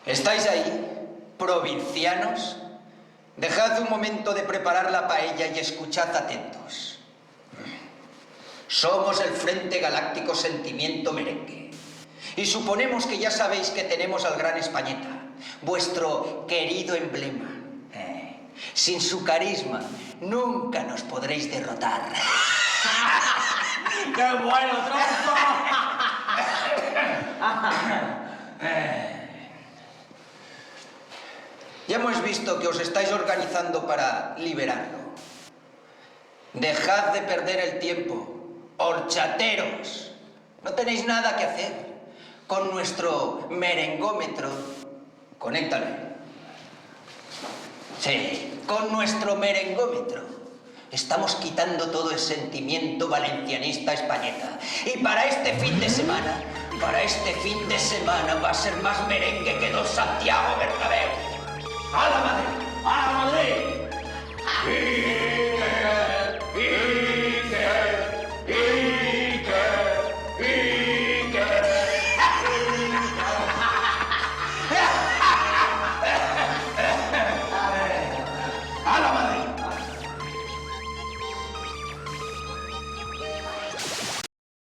¿Estáis ahí, provincianos? Dejad un momento de preparar la paella y escuchad atentos. Somos el Frente Galáctico Sentimiento Merengue. Y suponemos que ya sabéis que tenemos al Gran Españeta, vuestro querido emblema. Sin su carisma, nunca nos podréis derrotar. ¡Qué bueno, tronco! Ya hemos visto que os estáis organizando para liberarlo. Dejad de perder el tiempo, horchateros. No tenéis nada que hacer. Con nuestro merengómetro, conéctale. Sí, con nuestro merengómetro estamos quitando todo el sentimiento valencianista españeta. Y para este fin de semana va a ser más merengue que Don Santiago Bernabéu. ¡A la madre! ¡A la